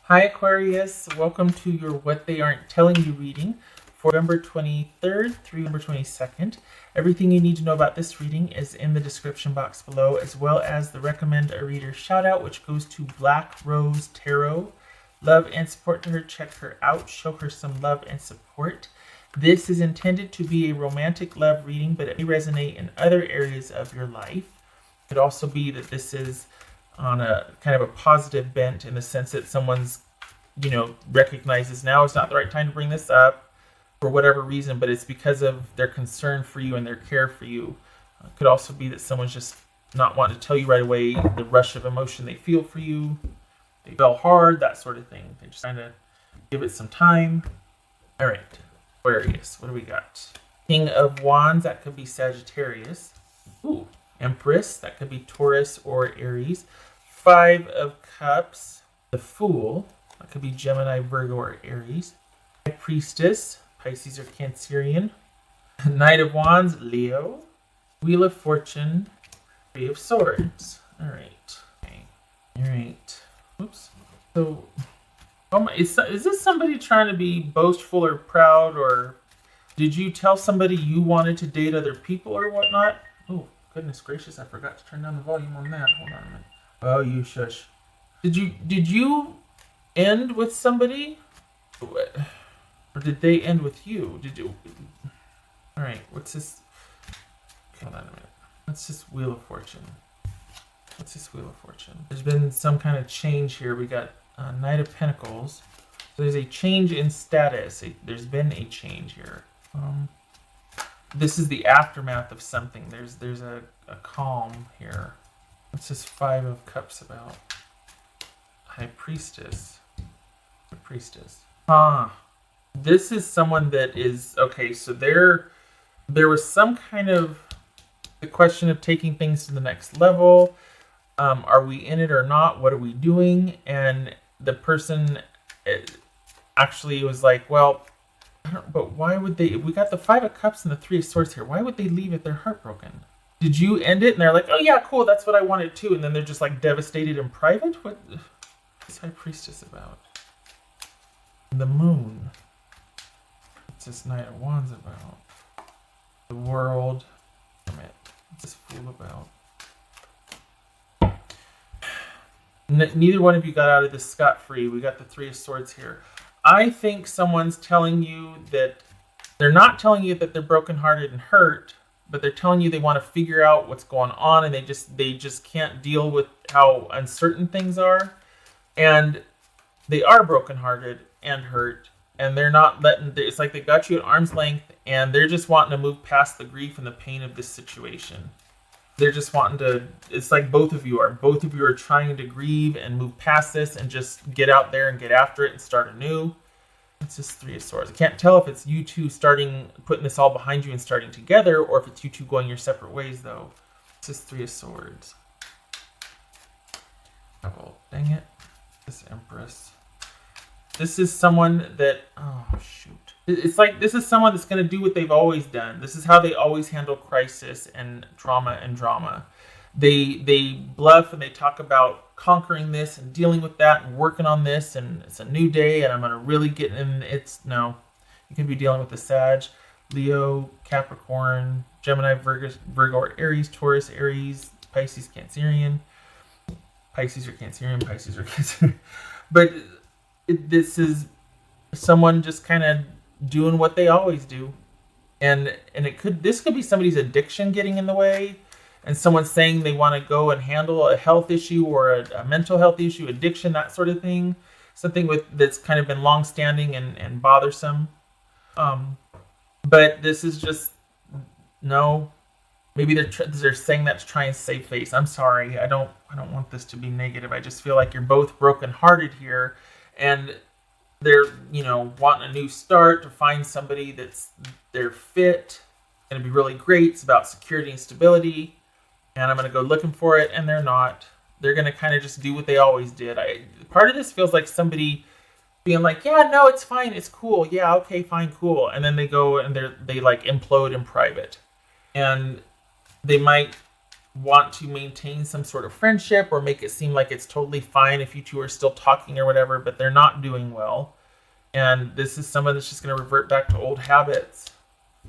Hi Aquarius, welcome to your What They Aren't Telling You reading for November 23rd through November 22nd. Everything you need to know about this reading is in the description box below, as well as the Recommend a Reader shout out, which goes to Black Rose Tarot. Love and support to her, check her out, show her some love and support. This is intended to be a romantic love reading, but it may resonate in other areas of your life. It could also be that this is on a kind of a positive bent in the sense that someone's, recognizes now is not the right time to bring this up for whatever reason, but it's because of their concern for you and their care for you. It could also be that someone's just not wanting to tell you right away the rush of emotion they feel for you. They fell hard, that sort of thing. They're just trying to give it some time. All right, Aquarius, what do we got? King of Wands, that could be Sagittarius. Ooh, Empress, that could be Taurus or Aries. Five of Cups, the Fool, that could be Gemini, Virgo, or Aries. High Priestess, Pisces or Cancerian. Knight of Wands, Leo. Wheel of Fortune, Three of Swords. All right. Okay. All right. Oops. So, is this somebody trying to be boastful or proud, or did you tell somebody you wanted to date other people or whatnot? Oh, goodness gracious, I forgot to turn down the volume on that. Hold on a minute. Oh, you shush. Did you end with somebody? Or did they end with you? Did you? All right, what's this? Hold on a minute. What's this Wheel of Fortune? What's this Wheel of Fortune? There's been some kind of change here. We got Knight of Pentacles. So there's a change in status. There's been a change here. This is the aftermath of something. There's a calm here. What's this Five of Cups about? High Priestess. High Priestess. This is someone that is okay. So there was some kind of the question of taking things to the next level. Are we in it or not? What are we doing? And the person actually was like, well, but why would they? We got the Five of Cups and the Three of Swords here. Why would they leave it? They're heartbroken. Did you end it? And they're like, oh yeah, cool. That's what I wanted too. And then they're just like devastated in private. What's High Priestess about? The Moon. What's this Knight of Wands about? The World. What's this Fool about? Neither one of you got out of this scot-free. We got the Three of Swords here. I think someone's telling you that they're not telling you that they're brokenhearted and hurt, but they're telling you they want to figure out what's going on, and they just can't deal with how uncertain things are, and they are brokenhearted and hurt, and they're not letting. It's like they got you at arm's length, and they're just wanting to move past the grief and the pain of this situation. They're just wanting to. It's like both of you are trying to grieve and move past this and just get out there and get after it and start anew. It's just Three of Swords. I can't tell if it's you two putting this all behind you and starting together, or if it's you two going your separate ways, though. It's just Three of Swords. Oh, dang it. This Empress. This is someone that, oh, shoot. It's like this is someone that's going to do what they've always done. This is how they always handle crisis and trauma and drama. They bluff and they talk about conquering this and dealing with that and working on this, and it's a new day and I'm going to really get in. No. You can be dealing with the Sag, Leo, Capricorn, Gemini, Virgo, or Aries, Taurus, Aries, Pisces, Cancerian. Pisces or Cancerian. But this is someone just kind of doing what they always do. And this could be somebody's addiction getting in the way, and someone saying they want to go and handle a health issue or a mental health issue, addiction, that sort of thing. Something that's kind of been long-standing and bothersome. But this is just, no. Maybe they're saying that to try and save face. I'm sorry. I don't want this to be negative. I just feel like you're both brokenhearted here, and they're, wanting a new start to find somebody that's their fit. It's going to be really great. It's about security and stability. And I'm going to go looking for it, and they're not. They're going to kind of just do what they always did. Part of this feels like somebody being like, yeah, no, it's fine. It's cool. Yeah, okay, fine, cool. And then they go and they like implode in private. And they might want to maintain some sort of friendship or make it seem like it's totally fine if you two are still talking or whatever, but they're not doing well. And this is someone that's just going to revert back to old habits.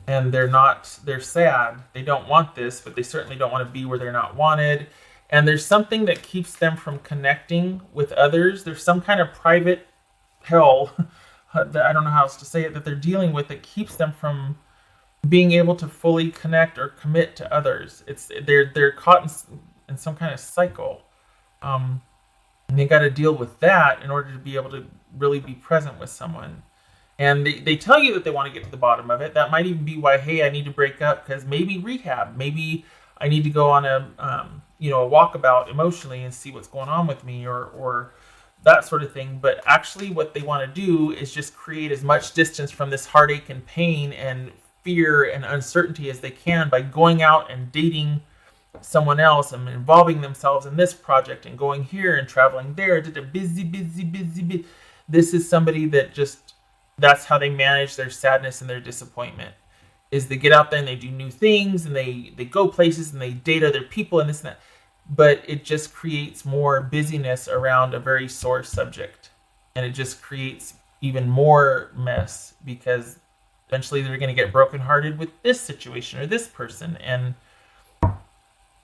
And they're sad. They don't want this, but they certainly don't want to be where they're not wanted. And there's something that keeps them from connecting with others. There's some kind of private hell, that I don't know how else to say it, that they're dealing with that keeps them from being able to fully connect or commit to others. They're caught in some kind of cycle. And they got to deal with that in order to be able to really be present with someone. And they tell you that they want to get to the bottom of it. That might even be why, hey, I need to break up because maybe rehab. Maybe I need to go on a walkabout emotionally and see what's going on with me or that sort of thing. But actually what they want to do is just create as much distance from this heartache and pain and fear and uncertainty as they can by going out and dating someone else and involving themselves in this project and going here and traveling there. Busy. This is somebody that just, that's how they manage their sadness and their disappointment, is they get out there and they do new things and they go places and they date other people and this and that. But it just creates more busyness around a very sore subject. And it just creates even more mess because eventually they're going to get brokenhearted with this situation or this person. And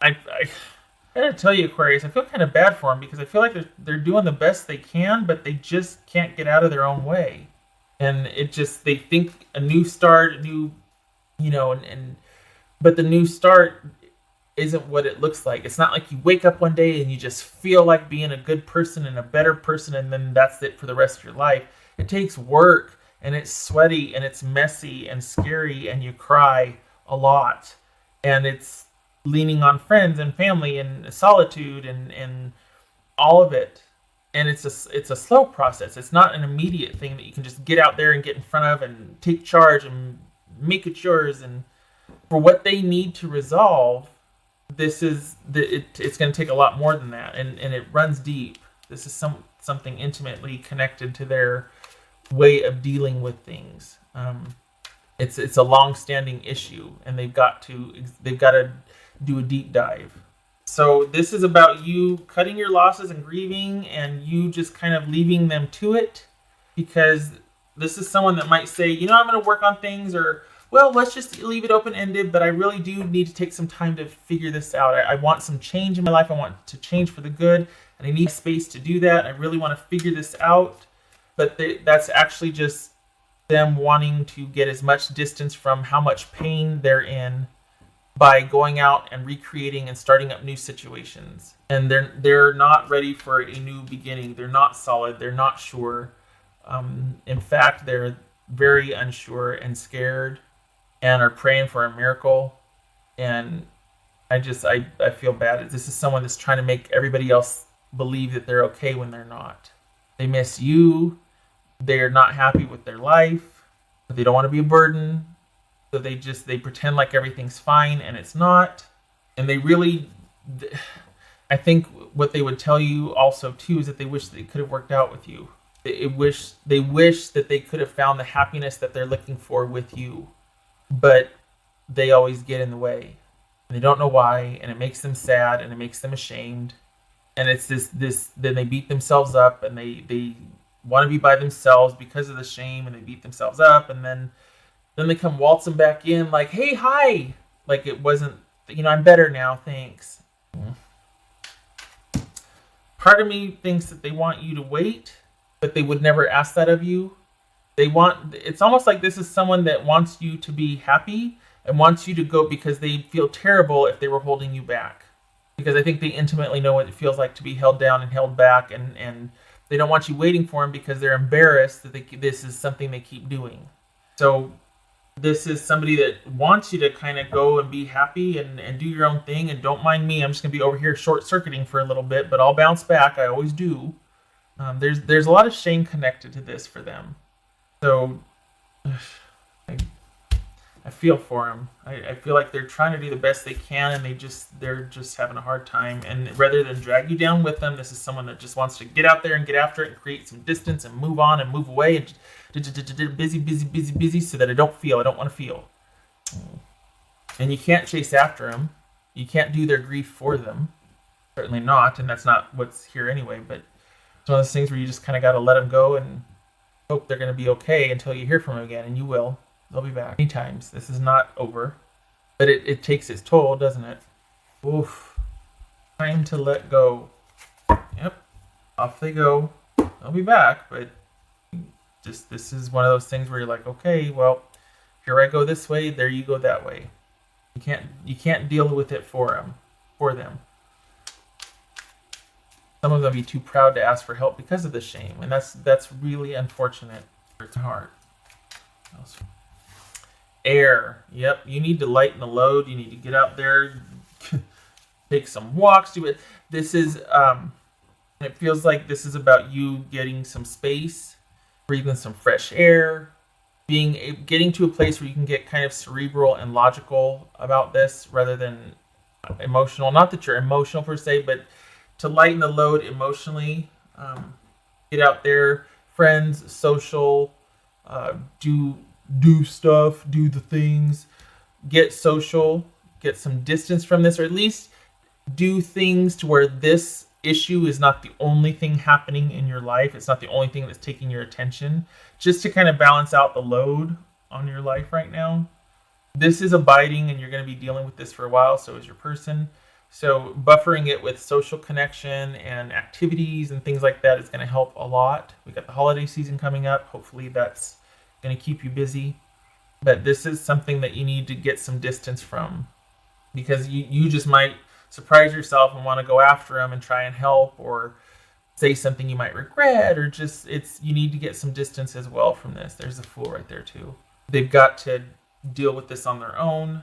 I gotta tell you, Aquarius, I feel kind of bad for them because I feel like they're doing the best they can, but they just can't get out of their own way. And they think a new start, but the new start isn't what it looks like. It's not like you wake up one day and you just feel like being a good person and a better person and then that's it for the rest of your life. It takes work and it's sweaty and it's messy and scary and you cry a lot. And it's leaning on friends and family and solitude and all of it. And it's a slow process. It's not an immediate thing that you can just get out there and get in front of and take charge and make it yours. And for what they need to resolve, it's going to take a lot more than that. And it runs deep. This is something intimately connected to their way of dealing with things. It's a long-standing issue, and they've got to do a deep dive. So this is about you cutting your losses and grieving and you just kind of leaving them to it, because this is someone that might say, I'm going to work on things, or, well, let's just leave it open-ended, but I really do need to take some time to figure this out. I want some change in my life. I want to change for the good, and I need space to do that. I really want to figure this out. But that's actually just them wanting to get as much distance from how much pain they're in by going out and recreating and starting up new situations. And they're not ready for a new beginning. They're not solid. They're not sure. In fact, they're very unsure and scared and are praying for a miracle. And I feel bad. This is someone that's trying to make everybody else believe that they're okay when they're not. They miss you. They're not happy with their life. But they don't want to be a burden. So they pretend like everything's fine and it's not. And I think what they would tell you also too is that they wish they could have worked out with you. They wish that they could have found the happiness that they're looking for with you. But they always get in the way. And they don't know why, and it makes them sad and it makes them ashamed. And it's then they beat themselves up and they want to be by themselves because of the shame, and they beat themselves up, and then they come waltzing back in like, hey, hi. Like it wasn't, I'm better now, thanks. Part of me thinks that they want you to wait, but they would never ask that of you. It's almost like this is someone that wants you to be happy and wants you to go because they feel terrible if they were holding you back. Because I think they intimately know what it feels like to be held down and held back, and they don't want you waiting for them because they're embarrassed that this is something they keep doing. So this is somebody that wants you to kind of go and be happy and do your own thing, and don't mind me. I'm just going to be over here short-circuiting for a little bit, but I'll bounce back. I always do. There's a lot of shame connected to this for them. So I feel for them. I feel like they're trying to do the best they can, and they're just having a hard time. And rather than drag you down with them, this is someone that just wants to get out there and get after it and create some distance and move on and move away and busy so that I don't want to feel. And you can't chase after them You can't do their grief for them. Certainly not, and that's not what's here anyway, but it's one of those things where you just kind of got to let them go and hope they're going to be okay until you hear from them again, and you will. They'll be back many times. This is not over, but it takes its toll, doesn't it? Oof. Time to let go. Yep. Off they go. They'll be back, but just this is one of those things where you're like, okay, well, here I go this way, there you go that way. You can't deal with it for them. Some of them be too proud to ask for help because of the shame, and that's really unfortunate. It's hard. Air. Yep, you need to lighten the load. You need to get out there, take some walks. Do it. This is. It feels like this is about you getting some space, breathing some fresh air, getting to a place where you can get kind of cerebral and logical about this rather than emotional. Not that you're emotional per se, but to lighten the load emotionally. Get out there, friends, social, do stuff, do the things, get social, get some distance from this, or at least do things to where this issue is not the only thing happening in your life. It's not the only thing that's taking your attention, just to kind of balance out the load on your life right now. This is abiding, and you're going to be dealing with this for a while. So is your person. So buffering it with social connection and activities and things like that is going to help a lot. We got the holiday season coming up. Hopefully that's going to keep you busy. But this is something that you need to get some distance from, because you just might surprise yourself and want to go after them and try and help, or say something you might regret, or just you need to get some distance as well from this. There's a Fool right there too. They've got to deal with this on their own.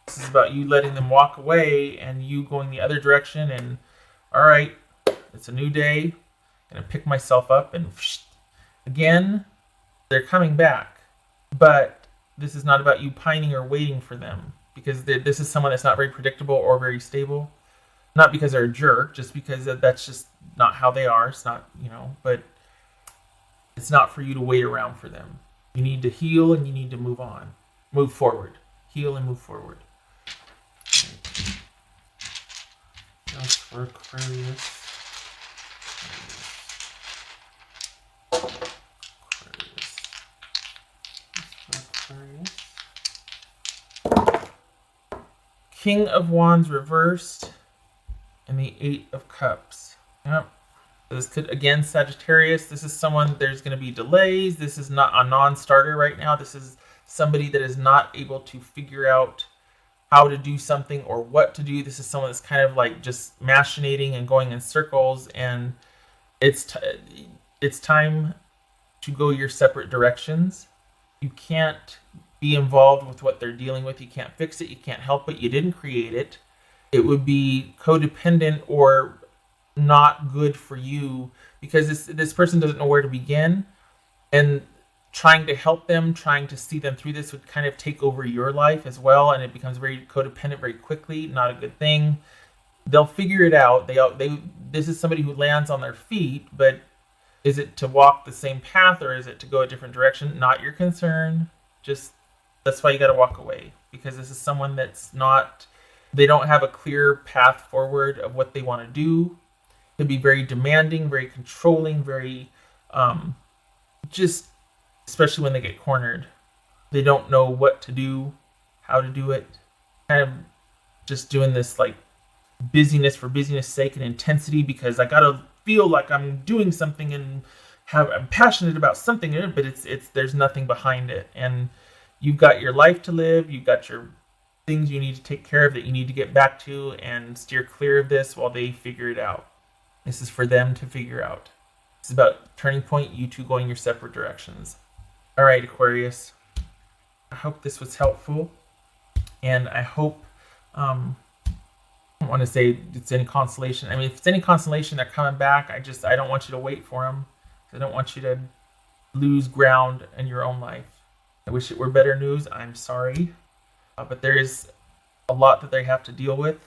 This is about you letting them walk away and you going the other direction, and all right, it's a new day. I'm gonna pick myself up, and again, they're coming back. But this is not about you pining or waiting for them, because this is someone that's not very predictable or very stable. Not because they're a jerk, just because that's just not how they are. It's not, but it's not for you to wait around for them. You need to heal, and you need to move on. Move forward. Heal and move forward. Just for Aquarius. King of Wands reversed, and the Eight of Cups. Yep. This could, again, Sagittarius, this is someone, there's going to be delays. This is not a non-starter right now. This is somebody that is not able to figure out how to do something or what to do. This is someone that's kind of like just machinating and going in circles, and it's time to go your separate directions. You can't be involved with what they're dealing with. You can't fix it. You can't help it. You didn't create it. It would be codependent or not good for you, because this person doesn't know where to begin, and trying to help them, trying to see them through this would kind of take over your life as well, and it becomes very codependent very quickly. Not a good thing. They'll figure it out. This is somebody who lands on their feet, but is it to walk the same path or is it to go a different direction? Not your concern. Just that's why you got to walk away, because this is someone that's not. They don't have a clear path forward of what they want to do. Could be very demanding, very controlling, very just, especially when they get cornered. They don't know what to do, how to do it. Kind of just doing this like busyness for busyness sake and intensity, because I gotta feel like I'm doing something and I'm passionate about something in it, but it's there's nothing behind it. And you've got your life to live, you've got your things you need to take care of that you need to get back to, and steer clear of this while they figure it out. This is for them to figure out. It's about turning point, you two going your separate directions. All right, Aquarius. I hope this was helpful, and I hope I don't want to say it's any consolation. I mean, if it's any consolation, they're coming back. I don't want you to wait for them. I don't want you to lose ground in your own life. I wish it were better news. I'm sorry, but there is a lot that they have to deal with.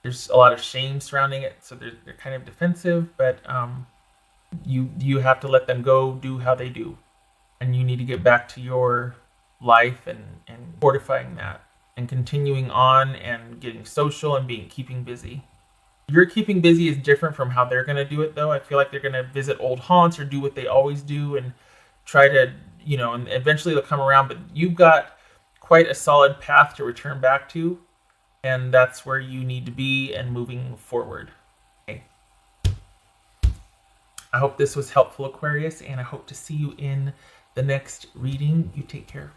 There's a lot of shame surrounding it, so they're kind of defensive. But you have to let them go do how they do, and you need to get back to your life and fortifying that. and continuing on and getting social and keeping busy. Your keeping busy is different from how they're going to do it, though. I feel like they're going to visit old haunts or do what they always do and try to, and eventually they'll come around. But you've got quite a solid path to return back to, and that's where you need to be and moving forward. Okay. I hope this was helpful, Aquarius, and I hope to see you in the next reading. You take care.